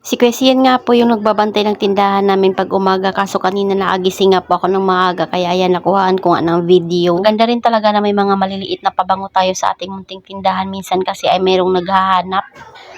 Si Kwesian nga po yung nagbabantay ng tindahan namin pag umaga kaso kanina naagising nga po ako ng maaga kaya ayan nakuhaan ko nga ng video. Ganda rin talaga na may mga maliliit na pabango tayo sa ating munting tindahan minsan kasi ay merong naghahanap.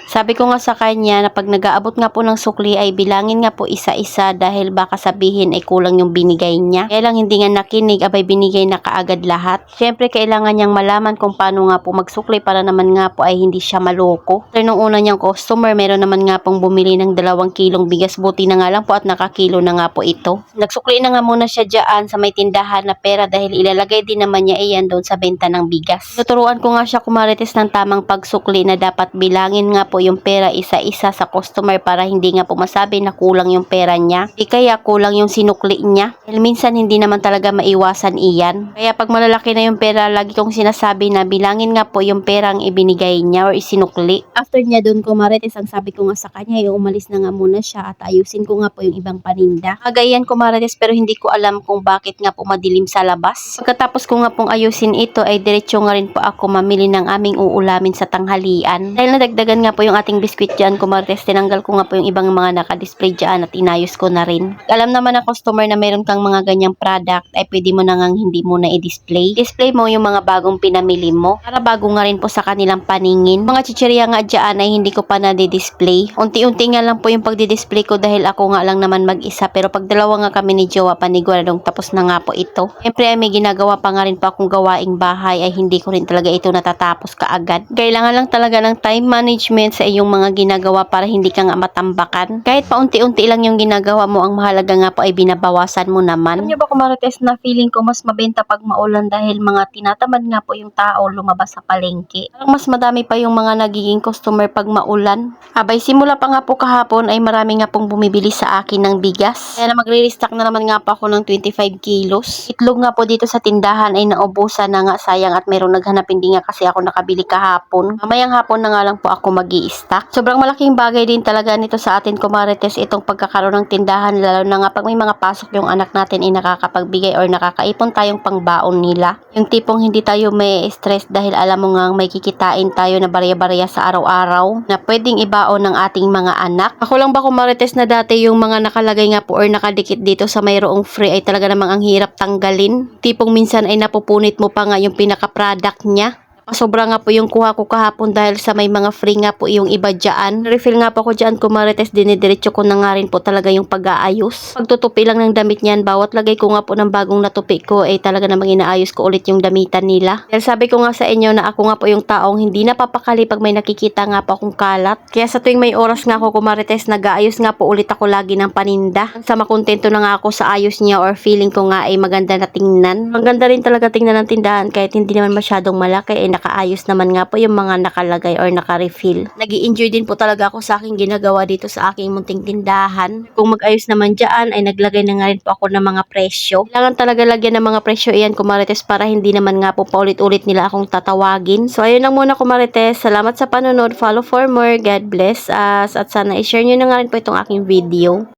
Sabi ko nga sa kanya na pag nag-aabot nga po ng sukli ay bilangin nga po isa-isa dahil baka sabihin ay kulang yung binigay niya. Kaya lang hindi nga nakinig, abay binigay na kaagad lahat. Siyempre kailangan niyang malaman kung paano nga po magsukli para naman nga po ay hindi siya maloko. So nung una niyang customer, meron naman nga pong bumili ng 2 kilong bigas. Buti na nga lang po at nakakilo na nga po ito. Nagsukli na nga muna siya dyan sa may tindahan na pera dahil ilalagay din naman niya iyan doon sa benta ng bigas. Tuturuan ko nga siya kumarites ng tamang pagsukli na dapat bilangin nga po yung pera isa-isa sa customer para hindi nga po masabi na kulang yung pera niya. Di kaya kulang yung sinukli niya. Dahil minsan hindi naman talaga maiwasan iyan. Kaya pag malalaki na yung pera, lagi kong sinasabi na bilangin nga po yung perang ibinigay niya or isinukli. After niya doon kumarites, ang sabi ko nga sa kanya, yung umalis na nga muna siya at ayusin ko nga po yung ibang paninda. Kagayan kumarites pero hindi ko alam kung bakit nga po madilim sa labas. Pagkatapos ko nga pong ayusin ito ay diretso nga rin po ako mamili ng aming uulamin sa tanghalian. Dahil nadagdagan nga po yung ating biskwit dyan kumarites, tinanggal ko nga po yung ibang mga nakadisplay dyan at inayos ko na rin. Alam naman ng customer na meron kang mga ganyang product ay pwede mo na nga hindi mo na i-display. Display mo yung mga bagong pinamili mo para bago nga rin po sa kanilang paningin. Mga chichirya nga dyan ay hindi ko pa na-display. Unti-unti nga lang po yung pagdi-display ko dahil ako nga lang naman mag-isa, pero pag dalawa nga kami ni Jowa paniguradong tapos na nga po ito. Siyempre ay may ginagawa pa nga rin po akong gawaing bahay ay hindi ko rin talaga ito natatapos kaagad. Kailangan lang talaga ng time management sa iyong mga ginagawa para hindi ka nga matambakan. Kahit paunti-unti lang yung ginagawa mo, ang mahalaga nga po ay binabawasan mo naman. Alam niyo ba kumarites na feeling ko mas mabenta pag maulan dahil mga tinatamad nga po yung tao lumabas sa palengke. Parang mas madami pa yung mga nagiging customer pag maulan. Abay simula pa nga po kahapon ay marami nga pong bumibili sa akin ng bigas. Kaya na magre-restock na naman nga po ako ng 25 kilos. Itlog nga po dito sa tindahan ay naubusan na nga, sayang at merong naghanap, hindi nga kasi ako nakabili kahapon. Mamayang hapon na nga lang po ako mag-i-stock. Sobrang malaking bagay din talaga nito sa atin kumarites itong pagkakaroon ng tindahan, lalo na nga pag may mga pasok yung anak natin ay nakakapagbigay or nakakaipon tayong pangbaon nila. Yung tipong hindi tayo may stress dahil alam mo nga may kikitain tayo na barya-barya sa araw-araw na pwedeng ibaon ng ating mga anak. Ako lang ba kumarites na dati yung mga nakalagay nga po or nakadikit dito sa mayroong free ay talaga namang ang hirap tanggalin. Tipong minsan ay napupunit mo pa nga yung pinaka-product niya. Sobra nga po yung kuha ko kahapon dahil sa may mga free nga po yung iba dyan. Refill nga po ko dyan kumarites, dinidiretso ko na nga rin po talaga yung pag-aayos. Pagtutupi lang ng damit niyan, bawat lagay ko nga po ng bagong natupi ko ay talaga namang inaayos ko ulit yung damitan nila. Dahil sabi ko nga sa inyo na ako nga po yung taong hindi napapakali pag may nakikita nga po akong kalat. Kaya sa tuwing may oras nga ako kumarites, nag-aayos nga po ulit ako lagi ng paninda. Sa makontento na nga ako sa ayos niya or feeling ko nga ay maganda na tingnan. Maganda rin talaga tingnan ng tindahan kahit hindi naman masyadong malaki ay nakaayos naman nga po yung mga nakalagay or naka-refill. Nag-i-enjoy din po talaga ako sa aking ginagawa dito sa aking munting tindahan. Kung mag-ayos naman dyan ay naglagay na nga rin po ako ng mga presyo. Kailangan talaga lagyan ng mga presyo iyan kumarites para hindi naman nga po paulit-ulit nila akong tatawagin. So ayun lang muna kumarites. Salamat sa panonood. Follow for more. God bless us. At sana i-share nyo na nga rin po itong aking video.